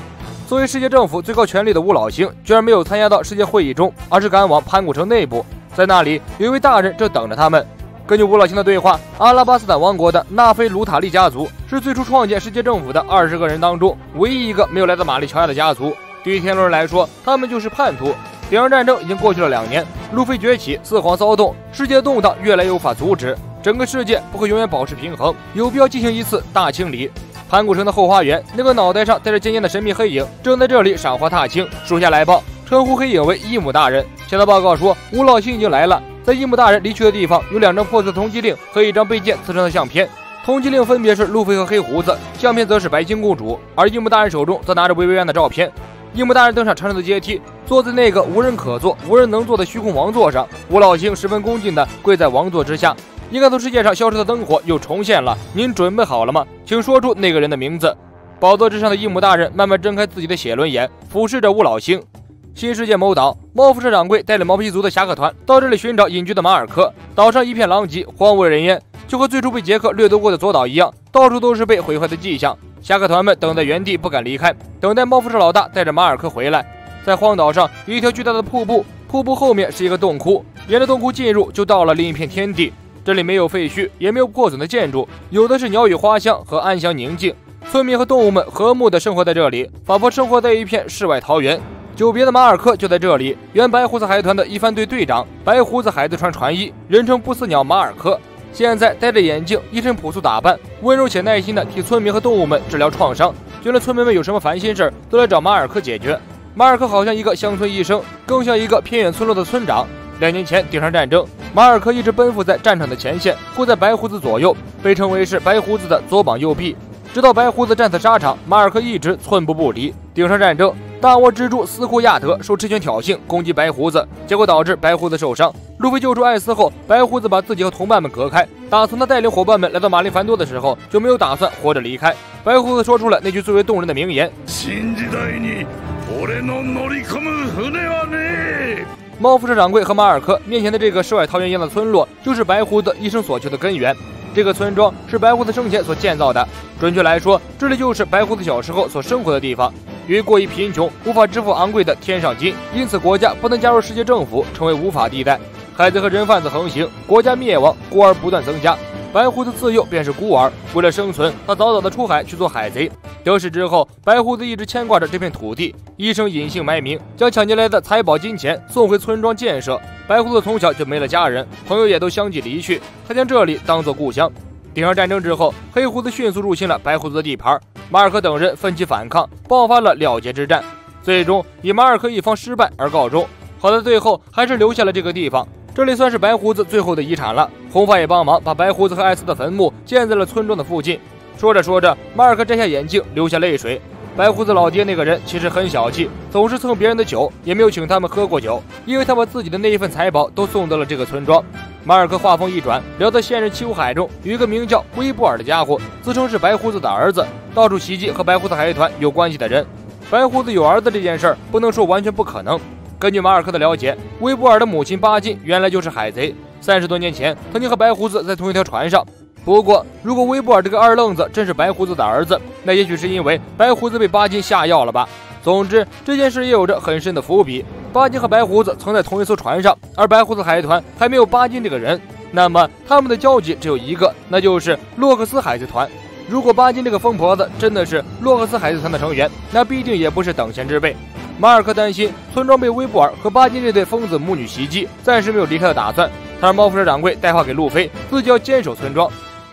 作为世界政府最高权力的乌老星居然没有参加到世界会议中，而是赶往盘古城内部，在那里有一位大人正等着他们。根据乌老星的对话，阿拉巴斯坦王国的纳菲鲁塔利家族是最初创建世界政府的20个人当中唯一一个没有来到马里乔亚的家族。对于天龙人来说，他们就是叛徒。顶上战争已经过去了2年，路飞崛起，4皇骚动，世界动荡越来越无法阻止，整个世界不会永远保持平衡，有必要进行一次大清理。盘古城的后花园，那个脑袋上带着尖尖的神秘黑影正在这里赏花踏青。属下来报，称呼黑影为伊姆大人。接到报告说，乌老星已经来了。在伊姆大人离去的地方，有2张破碎的通缉令和1张被剑刺伤的相片。通缉令分别是路飞和黑胡子，相片则是白金公主，而伊姆大人手中则拿着薇薇安的照片。伊姆大人登上长长的阶梯，坐在那个无人可坐、无人能坐的虚空王座上。吴老星十分恭敬地跪在王座之下。应该从世界上消失的灯火又重现了，您准备好了吗？请说出那个人的名字。宝座之上的伊姆大人慢慢睁开自己的血轮眼，俯视着吴老星。新世界某岛，猫副社掌柜带着毛皮族的侠客团到这里寻找隐居的马尔科。岛上一片狼藉，荒无人烟，就和最初被杰克掠夺过的左岛一样，到处都是被毁坏的迹象。侠客团们等在原地不敢离开，等待猫副社老大带着马尔科回来。在荒岛上有一条巨大的瀑布，瀑布后面是一个洞窟，沿着洞窟进入就到了另一片天地。这里没有废墟，也没有破损的建筑，有的是鸟语花香和安详宁静。村民和动物们和睦地生活在这里，仿佛生活在一片世外桃源。久别的马尔科就在这里，原白胡子海团的一番队队长，白胡子海贼船船医，人称不死鸟马尔科。现在戴着眼镜，一身朴素打扮，温柔且耐心地替村民和动物们治疗创伤。就连村民们有什么烦心事都来找马尔科解决。马尔科好像一个乡村医生，更像一个偏远村落的村长。2年前顶上战争，马尔科一直奔赴在战场的前线，护在白胡子左右，被称为是白胡子的左膀右臂。直到白胡子战死沙场，马尔科一直寸步不离。顶上战争，大窝蜘蛛斯库亚德受之前挑衅攻击白胡子，结果导致白胡子受伤。路飞救出艾斯后，白胡子把自己和同伴们隔开，打算他带领伙伴们来到马林凡多的时候，就没有打算活着离开。白胡子说出了那句最为动人的名言：猫副社长贵和马尔科面前的这个世外桃源一样的村落，就是白胡子一生所求的根源。这个村庄是白胡子生前所建造的，准确来说，这里就是白胡子小时候所生活的地方。由于过于贫穷，无法支付昂贵的天上金，因此国家不能加入世界政府，成为无法地带。海贼和人贩子横行，国家灭亡，孤儿不断增加。白胡子自幼便是孤儿，为了生存，他早早的出海去做海贼。得势之后，白胡子一直牵挂着这片土地，一生隐姓埋名，将抢劫来的财宝金钱送回村庄建设。白胡子从小就没了家人，朋友也都相继离去，他将这里当作故乡。顶上战争之后，黑胡子迅速入侵了白胡子的地盘，马尔科等人奋起反抗，爆发了了结之战，最终以马尔科一方失败而告终。好在最后还是留下了这个地方，这里算是白胡子最后的遗产了。红发也帮忙把白胡子和艾斯的坟墓建在了村庄的附近。说着说着，马尔科摘下眼镜，流下泪水。白胡子老爹那个人其实很小气，总是蹭别人的酒，也没有请他们喝过酒，因为他把自己的那一份财宝都送到了这个村庄。马尔科话锋一转，聊到现任七武海中有一个名叫威布尔的家伙，自称是白胡子的儿子，到处袭击和白胡子海团有关系的人。白胡子有儿子这件事儿不能说完全不可能。根据马尔科的了解，威布尔的母亲巴金原来就是海贼，30多年前曾经和白胡子在同一条船上。不过，如果威布尔这个二愣子真是白胡子的儿子，那也许是因为白胡子被巴金下药了吧。总之，这件事也有着很深的伏笔。巴金和白胡子曾在同一艘船上，而白胡子海团还没有巴金这个人，那么他们的交集只有一个，那就是洛克斯海贼团。如果巴金这个疯婆子真的是洛克斯海贼团的成员，那必定也不是等闲之辈。马尔科担心村庄被威布尔和巴金这对疯子母女袭击，暂时没有离开的打算。他让猫副社长贵带话给路飞，自己要坚守村庄。